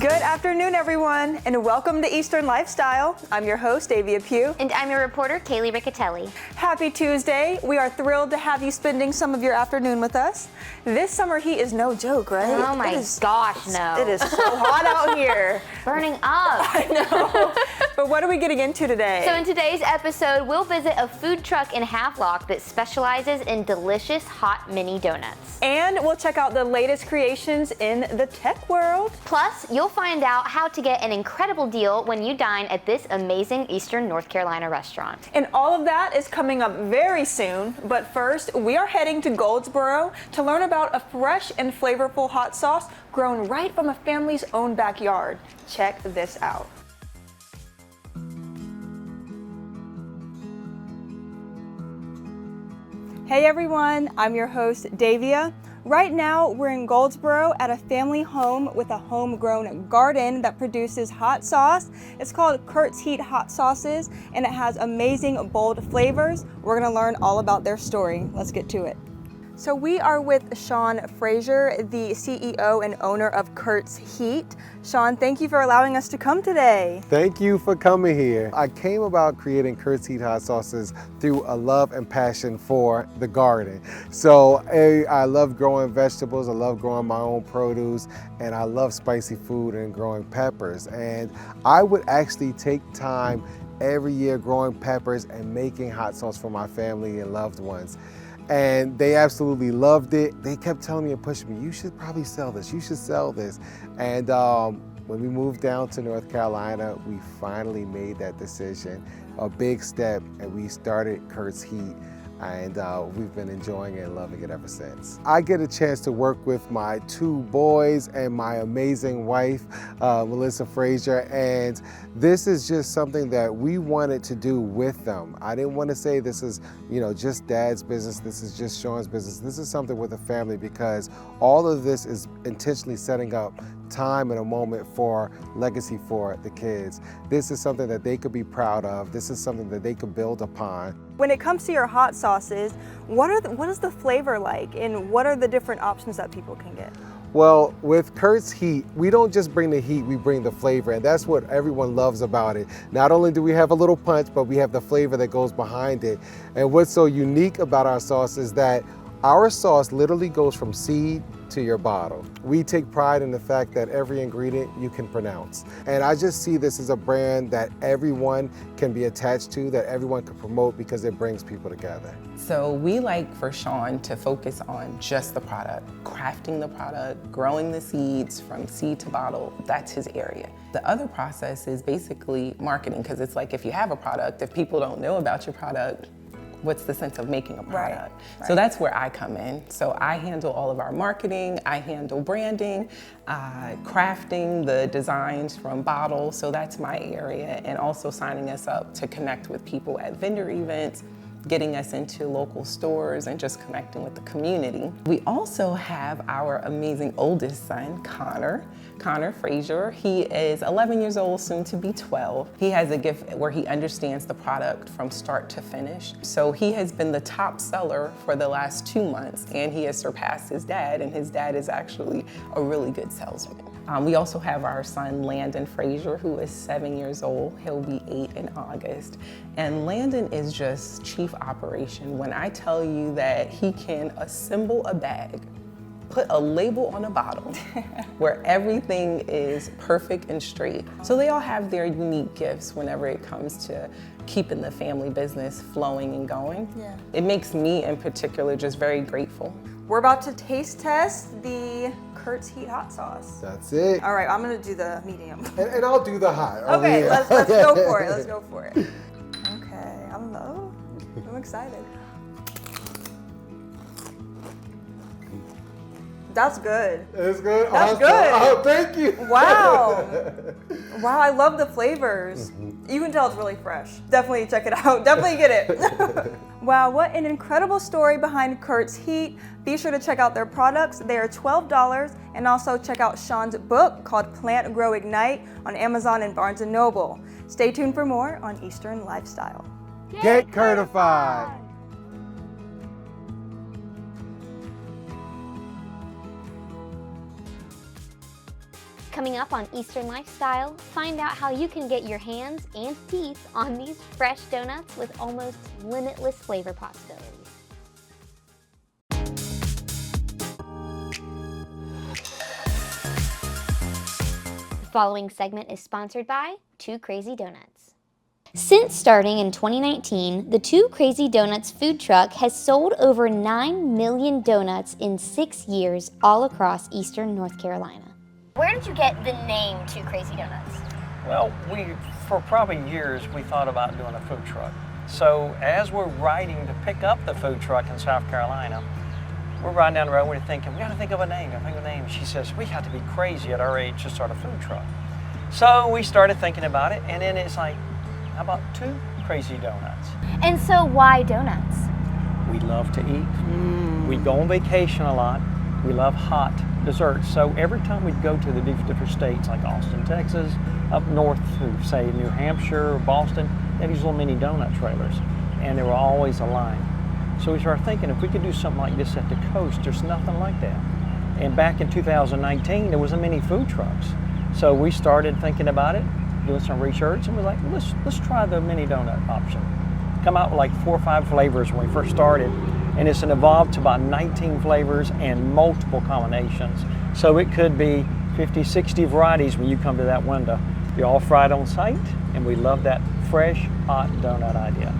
Good afternoon, everyone, and welcome to Eastern Lifestyle. I'm your host, Davia Pugh. And I'm your reporter, Kaylee Riccatelli. Happy Tuesday. We are thrilled to have you spending some of your afternoon with us. This summer heat is no joke, right? Oh my gosh, no. It is so hot out here. Burning up. I know. But what are we getting into today? So in today's episode, we'll visit a food truck in Havelock that specializes in delicious hot mini donuts. And we'll check out the latest creations in the tech world. Plus, you'll find out how to get an incredible deal when you dine at this amazing Eastern North Carolina restaurant. And all of that is coming up very soon. But first, we are heading to Goldsboro to learn about a fresh and flavorful hot sauce grown right from a family's own backyard. Check this out. Hey everyone, I'm your host, Davia. Right now, we're in Goldsboro at a family home with a homegrown garden that produces hot sauce. It's called Curt's Heat Hot Sauces, and it has amazing, bold flavors. We're gonna learn all about their story. Let's get to it. So we are with Sean Frazier, the CEO and owner of Curt's Heat. Sean, thank you for allowing us to come today. Thank you for coming here. I came about creating Curt's Heat Hot Sauces through a love and passion for the garden. So I love growing vegetables, I love growing my own produce, and I love spicy food and growing peppers. And I would actually take time every year growing peppers and making hot sauce for my family and loved ones. And they absolutely loved it. They kept telling me and pushing me, you should probably sell this, you should sell this. And when we moved down to North Carolina, we finally made that decision, a big step, and we started Curt's Heat. And we've been enjoying it and loving it ever since. I get a chance to work with my two boys and my amazing wife, Melissa Frazier, and this is just something that we wanted to do with them. I didn't want to say this is, just Dad's business, this is just Sean's business. This is something with a family because all of this is intentionally setting up time and a moment for legacy for the kids. This is something that they could be proud of. This is something that they could build upon. When it comes to your hot sauces, what is the flavor like, and what are the different options that people can get? Well, with Curt's Heat, we don't just bring the heat, we bring the flavor, and that's what everyone loves about it. Not only do we have a little punch, but we have the flavor that goes behind it. And what's so unique about our sauce is that our sauce literally goes from seed to your bottle. We take pride in the fact that every ingredient you can pronounce. And I just see this as a brand that everyone can be attached to, that everyone can promote because it brings people together. So we like for Sean to focus on just the product, crafting the product, growing the seeds from seed to bottle, that's his area. The other process is basically marketing, because it's like if you have a product, if people don't know about your product, what's the sense of making a product? Right. So that's where I come in. So I handle all of our marketing, I handle branding, crafting the designs from bottles, so that's my area, and also signing us up to connect with people at vendor events, getting us into local stores and just connecting with the community. We also have our amazing oldest son, Connor Frazier. He is 11 years old, soon to be 12. He has a gift where he understands the product from start to finish. So he has been the top seller for the last 2 months, and he has surpassed his dad, and his dad is actually a really good salesman. We also have our son, Landon Frazier, who is 7 years old. He'll be 8 in August. And Landon is just chief operation. When I tell you that he can assemble a bag, put a label on a bottle where everything is perfect and straight. So they all have their unique gifts whenever it comes to keeping the family business flowing and going. Yeah. It makes me in particular just very grateful. We're about to taste test the Curt's Heat Hot Sauce. That's it. All right, I'm gonna do the medium. And I'll do the hot. Okay, let's go for it. Let's go for it. Okay, I'm excited. That's good. It's good? That's good. Oh, thank you. Wow. Wow, I love the flavors. You can tell it's really fresh. Definitely check it out. Definitely get it. Wow, what an incredible story behind Curt's Heat. Be sure to check out their products. They are $12, and also check out Sean's book called Plant, Grow, Ignite on Amazon and Barnes & Noble. Stay tuned for more on Eastern Lifestyle. Get Curtified. Coming up on Eastern Lifestyle, find out how you can get your hands and teeth on these fresh donuts with almost limitless flavor possibilities. The following segment is sponsored by Two Crazy Donuts. Since starting in 2019, the Two Crazy Donuts food truck has sold over 9 million donuts in 6 years all across Eastern North Carolina. Where did you get the name Two Crazy Donuts? Well, for probably years, we thought about doing a food truck. So as we're riding to pick up the food truck in South Carolina, we're riding down the road, we're thinking, we gotta think of a name, She says, we have to be crazy at our age to start a food truck. So we started thinking about it, and then it's like, how about Two Crazy Donuts? And so why donuts? We love to eat. We go on vacation a lot. We love hot desserts. So every time we'd go to the different states, like Austin, Texas, up north to, say, New Hampshire or Boston, they had these little mini donut trailers, and there were always a line. So we started thinking, if we could do something like this at the coast, there's nothing like that. And back in 2019, there wasn't many food trucks. So we started thinking about it, doing some research, and we're like, let's try the mini donut option. Come out with like 4 or 5 flavors when we first started, and it's evolved to about 19 flavors and multiple combinations. So it could be 50, 60 varieties when you come to that window. They're all fried on site, and we love that fresh, hot donut idea.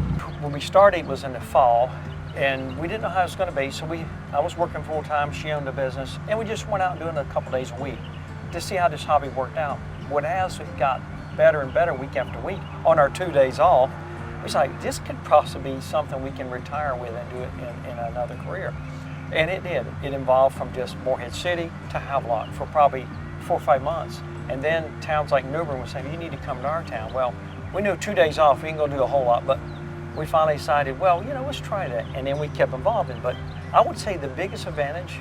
When we started, it was in the fall, and we didn't know how it was going to be, so I was working full time, she owned the business, and we just went out and doing it a couple days a week to see how this hobby worked out. What as it got better and better week after week, on our 2 days off, it's like, this could possibly be something we can retire with and do it in another career. And it did. It evolved from just Morehead City to Havelock for probably 4 or 5 months. And then towns like New Bern were saying, you need to come to our town. Well, we knew 2 days off, we ain't gonna do a whole lot, but we finally decided, well, let's try that. And then we kept evolving. But I would say the biggest advantage,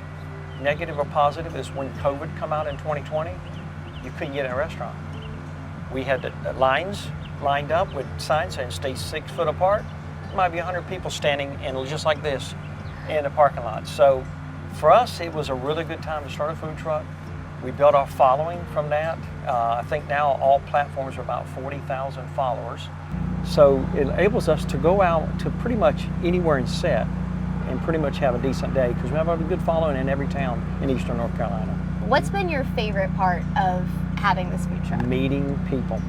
negative or positive, is when COVID come out in 2020, you couldn't get in a restaurant. We had the lines lined up with signs saying stay 6 foot apart. There might be 100 people standing and just like this in the parking lot. So for us, it was a really good time to start a food truck. We built our following from that. I think now all platforms are about 40,000 followers. So it enables us to go out to pretty much anywhere and set and pretty much have a decent day because we have a good following in every town in Eastern North Carolina. What's been your favorite part of having this food truck? Meeting people.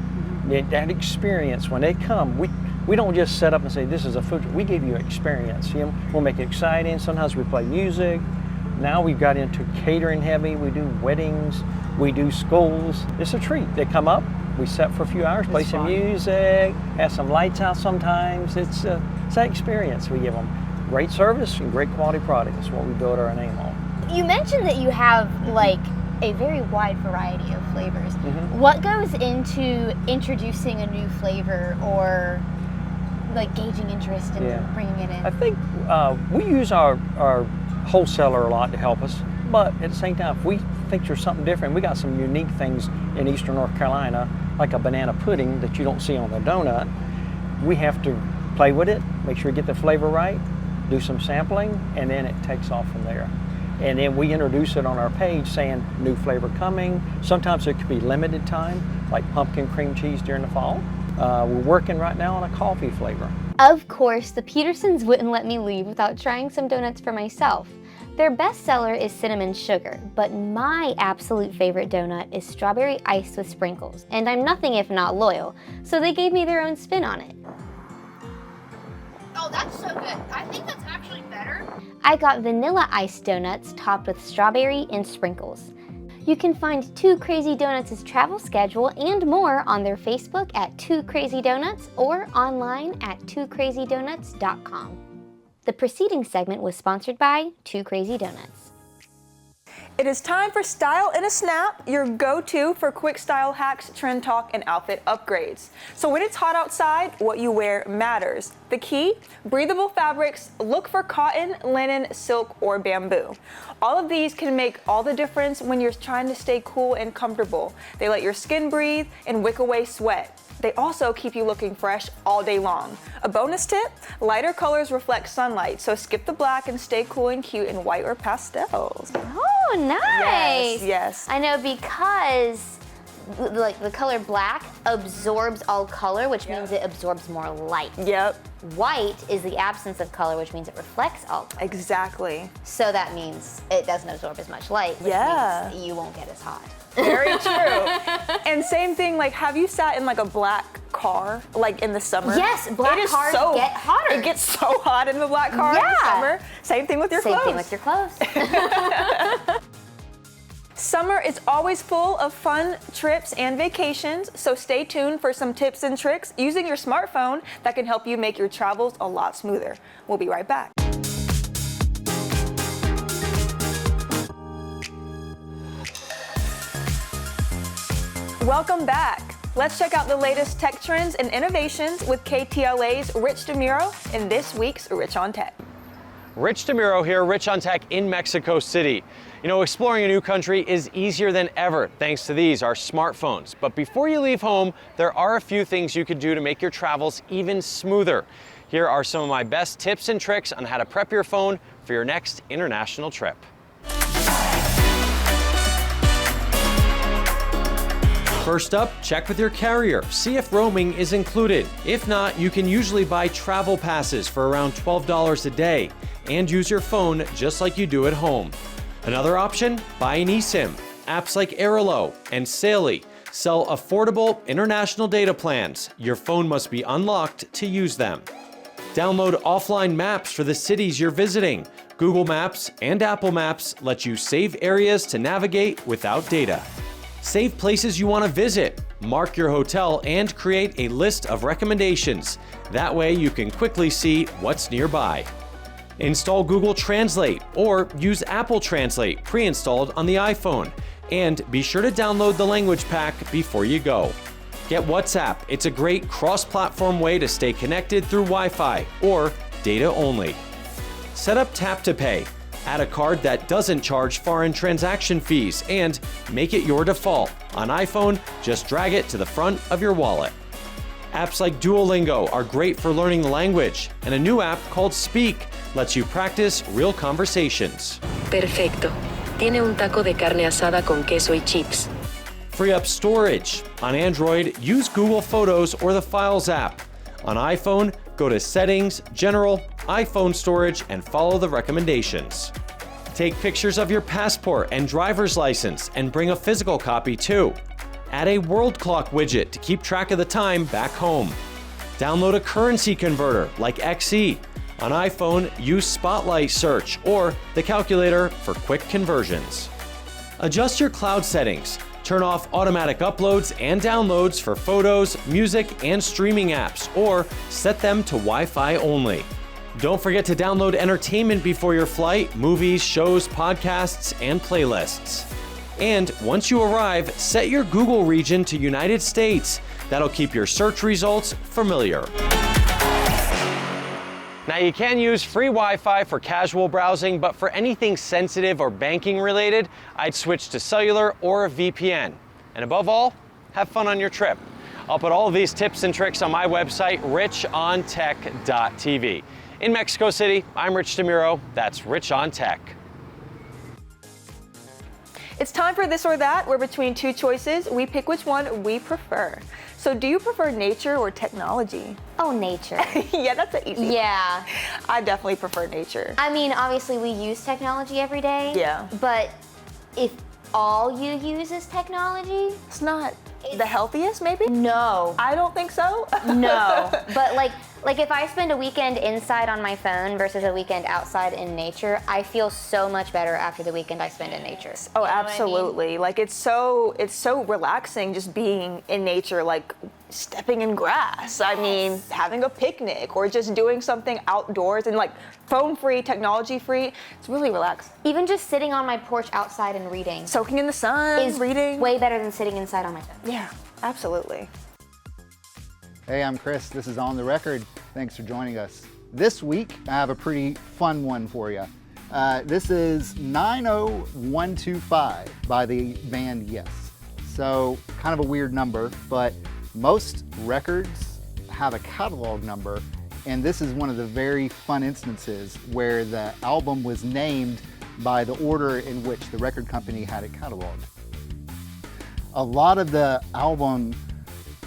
That experience, when they come, we don't just set up and say, this is a food truck. We give you experience. We'll make it exciting. Sometimes we play music. Now we've got into catering heavy. We do weddings. We do schools. It's a treat. They come up, we sit for a few hours, play some music, have some lights out sometimes. It's that experience we give them. Great service and great quality product. That's what we build our name on. You mentioned that you have like a very wide variety of flavors. Mm-hmm. What goes into introducing a new flavor or like gauging interest in bringing it in? I think we use our wholesaler a lot to help us, but at the same time, if we think there's something different, we got some unique things in Eastern North Carolina, like a banana pudding that you don't see on the donut. We have to play with it, make sure we get the flavor right, do some sampling, and then it takes off from there. And then we introduce it on our page saying new flavor coming. Sometimes it could be limited time, like pumpkin cream cheese during the fall. We're working right now on a coffee flavor. Of course, the Petersons wouldn't let me leave without trying some donuts for myself. Their best seller is cinnamon sugar, but my absolute favorite donut is strawberry ice with sprinkles. And I'm nothing if not loyal, so they gave me their own spin on it. Oh, that's so good. I think that's actually better. I got vanilla ice donuts topped with strawberry and sprinkles. You can find Two Crazy Donuts' travel schedule and more on their Facebook at Two Crazy Donuts or online at twocrazydonuts.com. The preceding segment was sponsored by Two Crazy Donuts. It is time for Style in a Snap, your go-to for quick style hacks, trend talk, and outfit upgrades. So when it's hot outside, what you wear matters. The key? Breathable fabrics. Look for cotton, linen, silk, or bamboo. All of these can make all the difference when you're trying to stay cool and comfortable. They let your skin breathe and wick away sweat. They also keep you looking fresh all day long. A bonus tip, lighter colors reflect sunlight, so skip the black and stay cool and cute in white or pastels. Oh, nice. Yes. I know, because like the color black absorbs all color, which means it absorbs more light. Yep. White is the absence of color, which means it reflects all color. Exactly. So that means it doesn't absorb as much light, which means you won't get as hot. Very true. And same thing, like, have you sat in like a black car, like in the summer? Yes, black cars get hotter. It gets so hot in the black car in the summer. Same thing with your clothes. Same thing with your clothes. Summer is always full of fun trips and vacations, so stay tuned for some tips and tricks using your smartphone that can help you make your travels a lot smoother. We'll be right back. Welcome back. Let's check out the latest tech trends and innovations with KTLA's Rich DeMuro in this week's Rich on Tech. Rich DeMuro here, Rich on Tech in Mexico City. You know, exploring a new country is easier than ever thanks to these, our smartphones. But before you leave home, there are a few things you could do to make your travels even smoother. Here are some of my best tips and tricks on how to prep your phone for your next international trip. First up, check with your carrier. See if roaming is included. If not, you can usually buy travel passes for around $12 a day and use your phone just like you do at home. Another option, buy an eSIM. Apps like Airalo and Saily sell affordable international data plans. Your phone must be unlocked to use them. Download offline maps for the cities you're visiting. Google Maps and Apple Maps let you save areas to navigate without data. Save places you want to visit. Mark your hotel and create a list of recommendations. That way you can quickly see what's nearby. Install Google Translate or use Apple Translate pre-installed on the iPhone. And be sure to download the language pack before you go. Get WhatsApp. It's a great cross-platform way to stay connected through Wi-Fi or data only. Set up Tap to Pay. Add a card that doesn't charge foreign transaction fees and make it your default. On iPhone, just drag it to the front of your wallet. Apps like Duolingo are great for learning the language, and a new app called Speak lets you practice real conversations. Perfecto. Tiene un taco de carne asada con queso y chips. Free up storage. On Android, use Google Photos or the Files app. On iPhone, go to Settings, General, iPhone Storage, and follow the recommendations. Take pictures of your passport and driver's license and bring a physical copy too. Add a world clock widget to keep track of the time back home. Download a currency converter like XE. On iPhone, use Spotlight Search or the calculator for quick conversions. Adjust your cloud settings. Turn off automatic uploads and downloads for photos, music, and streaming apps, or set them to Wi-Fi only. Don't forget to download entertainment before your flight, movies, shows, podcasts, and playlists. And once you arrive, set your Google region to United States. That'll keep your search results familiar. Now, you can use free Wi-Fi for casual browsing, but for anything sensitive or banking related, I'd switch to cellular or a VPN. And above all, have fun on your trip. I'll put all of these tips and tricks on my website, richontech.tv. In Mexico City, I'm Rich DeMuro. That's Rich on Tech. It's time for This or That. We're between two choices. We pick which one we prefer. So do you prefer nature or technology? Oh, nature. Yeah, that's an easy one. Yeah. I definitely prefer nature. I mean, obviously we use technology every day. Yeah. But if all you use is technology, It's not the healthiest, maybe? no. I don't think so. No. But like if I spend a weekend inside on my phone versus a weekend outside in nature, I feel so much better after the weekend I spend in nature. Oh, You know what I mean? absolutely. Like it's so relaxing just being in nature, like stepping in grass. I mean, having a picnic or just doing something outdoors and like phone-free, technology-free. It's really relaxing. Even just sitting on my porch outside and reading Soaking in the sun, is reading. way better than sitting inside on my phone. Yeah, absolutely. Hey, I'm Chris. This is On the Record. Thanks for joining us. This week, I have a pretty fun one for you. This is 90125 by the band Yes. So, kind of a weird number, but Most records have a catalog number, and this is one of the very fun instances where the album was named by the order in which the record company had it cataloged. A lot of the album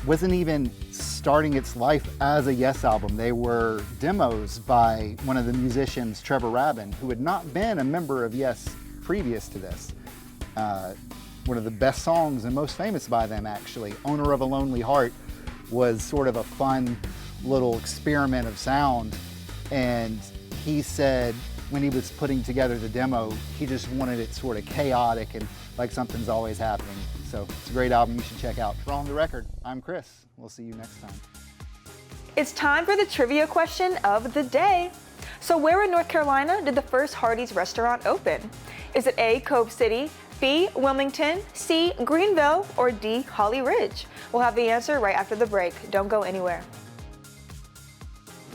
wasn't even starting its life as a Yes album. They were demos by one of the musicians, Trevor Rabin, who had not been a member of Yes previous to this. One of the best songs and most famous by them, actually, Owner of a Lonely Heart, was sort of a fun little experiment of sound. And he said when he was putting together the demo, he just wanted it sort of chaotic and like something's always happening. So it's a great album you should check out. For On the Record, I'm Chris. We'll see you next time. It's time for the trivia question of the day. So where in North Carolina did the first Hardee's restaurant open? Is it A, Cove City, B, Wilmington, C, Greenville, or D, Holly Ridge? We'll have the answer right after the break. Don't go anywhere.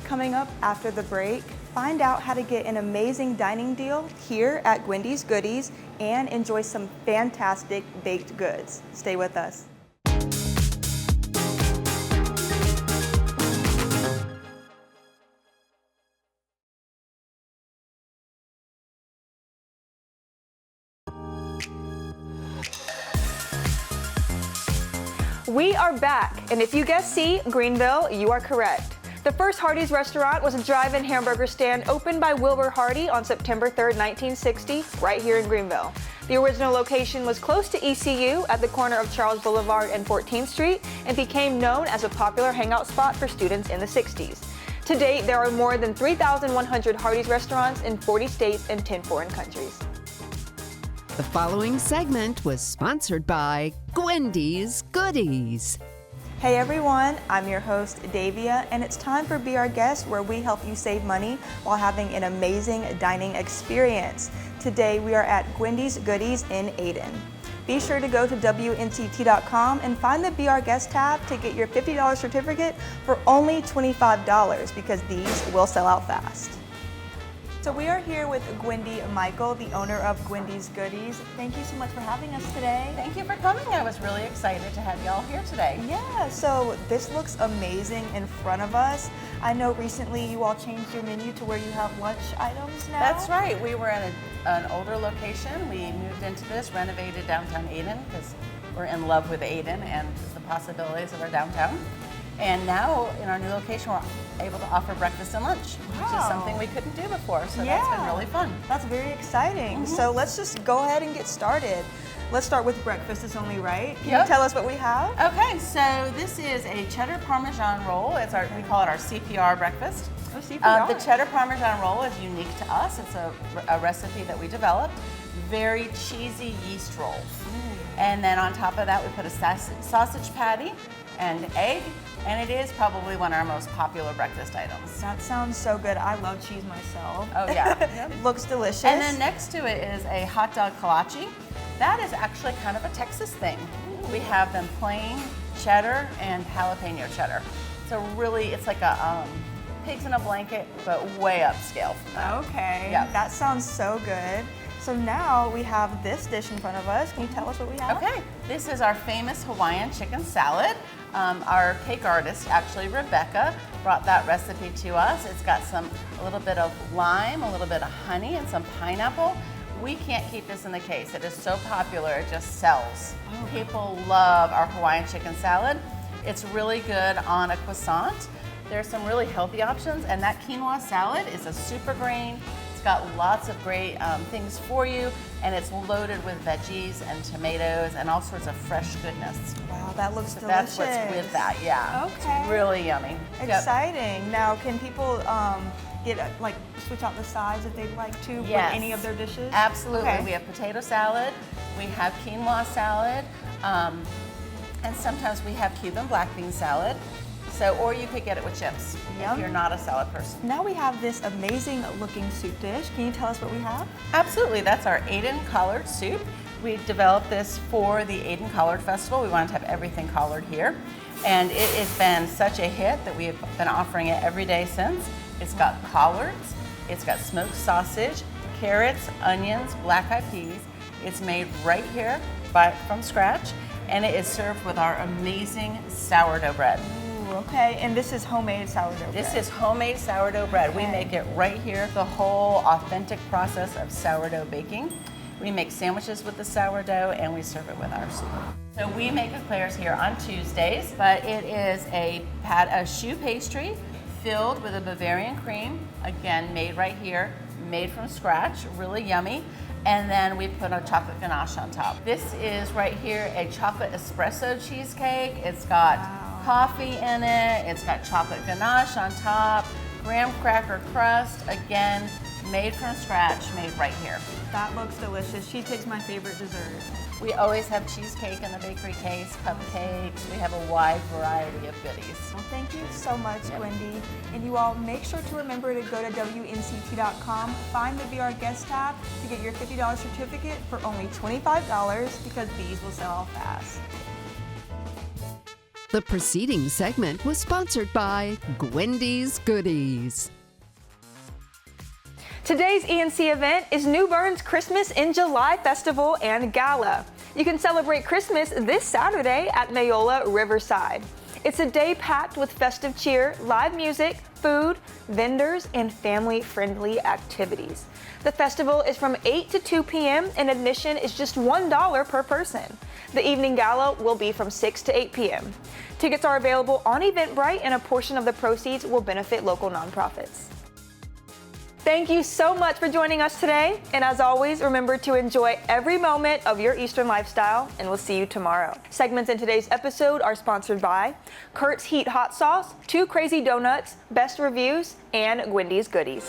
Coming up after the break, find out how to get an amazing dining deal here at Gwendy's Goodies and enjoy some fantastic baked goods. Stay with us. We are back, and if you guessed C, Greenville, you are correct. The first Hardee's restaurant was a drive-in hamburger stand opened by Wilbur Hardy on September 3rd, 1960, right here in Greenville. The original location was close to ECU at the corner of Charles Boulevard and 14th Street and became known as a popular hangout spot for students in the 60s. To date, there are more than 3,100 Hardee's restaurants in 40 states and 10 foreign countries. The following segment was sponsored by Gwendy's Goodies. Hey everyone, I'm your host Davia, and it's time for Be Our Guest, where we help you save money while having an amazing dining experience. Today we are at Gwendy's Goodies in Ayden. Be sure to go to WNCT.com and find the Be Our Guest tab to get your $50 certificate for only $25 because these will sell out fast. So we are here with Gwendy Michael, the owner of Gwendy's Goodies. Thank you so much for having us today. Thank you for coming. I was really excited to have y'all here today. Yeah, so this looks amazing in front of us. I know recently you all changed your menu to where you have lunch items now. That's right. We were in an older location. We moved into this, renovated downtown Ayden because we're in love with Ayden and the possibilities of our downtown. And now in our new location, we're able to offer breakfast and lunch, which is something we couldn't do before. So that's been really fun. That's very exciting. So let's just go ahead and get started. Let's start with breakfast, it's only right. Can you tell us what we have? Okay, so this is a cheddar parmesan roll. We call it our CPR breakfast. Oh, CPR. The cheddar parmesan roll is unique to us. It's a recipe that we developed. Very cheesy yeast roll. And then on top of that, we put a sausage patty and egg. And it is probably one of our most popular breakfast items. That sounds so good. I love cheese myself. Oh yeah. Looks delicious. And then next to it is a hot dog kolache. That is actually kind of a Texas thing. We have them plain cheddar and jalapeno cheddar. So really, it's like a pigs in a blanket, but way upscale from that. Okay, Yep. That sounds so good. So now we have this dish in front of us. Can you tell us what we have? Okay, this is our famous Hawaiian chicken salad. Our cake artist, actually Rebecca, brought that recipe to us. It's got a little bit of lime, a little bit of honey, and some pineapple. We can't keep this in the case. It is so popular, it just sells. People love our Hawaiian chicken salad. It's really good on a croissant. There's some really healthy options, and that quinoa salad is a super grain. It's got lots of great things for you, and it's loaded with veggies and tomatoes and all sorts of fresh goodness. Wow, that looks delicious. That's what's with that, yeah. Okay. It's really yummy. Exciting. Yep. Now, can people switch out the sides if they'd like to with any of their dishes? Absolutely. Okay. We have potato salad, we have quinoa salad, and sometimes we have Cuban black bean salad. Or you could get it with chips if you're not a salad person. Now we have this amazing looking soup dish. Can you tell us what we have? Absolutely, that's our Ayden collard soup. We developed this for the Ayden Collard Festival. We wanted to have everything collard here. And it has been such a hit that we have been offering it every day since. It's got collards, it's got smoked sausage, carrots, onions, black-eyed peas. It's made right here from scratch. and it is served with our amazing sourdough bread. Ooh, okay, and this is homemade sourdough bread. This is homemade sourdough bread. We make it right here, the whole authentic process of sourdough baking. We make sandwiches with the sourdough and we serve it with our soup. So we make eclairs here on Tuesdays, but it is a choux pastry filled with a Bavarian cream, again, made right here, made from scratch, really yummy. And then we put a chocolate ganache on top. This is right here a chocolate espresso cheesecake. It's got coffee in it, it's got chocolate ganache on top, graham cracker crust, again, made from scratch, made right here. That looks delicious. Cheesecake's my favorite dessert. We always have cheesecake in the bakery case, cupcakes. We have a wide variety of goodies. Well, thank you so much, Gwendy. And you all make sure to remember to go to WNCT.com, find the Be Our Guest tab to get your $50 certificate for only $25 because these will sell out fast. The preceding segment was sponsored by Gwendy's Goodies. Today's ENC event is New Bern's Christmas in July Festival and Gala. You can celebrate Christmas this Saturday at Mayola Riverside. It's a day packed with festive cheer, live music, food, vendors, and family-friendly activities. The festival is from 8 to 2 p.m. and admission is just $1 per person. The evening gala will be from 6 to 8 p.m. Tickets are available on Eventbrite and a portion of the proceeds will benefit local nonprofits. Thank you so much for joining us today. And as always, remember to enjoy every moment of your Eastern lifestyle, and we'll see you tomorrow. Segments in today's episode are sponsored by Curt's Heat Hot Sauce, 2 Crazy Donuts, Best Reviews, and Gwendy's Goodies.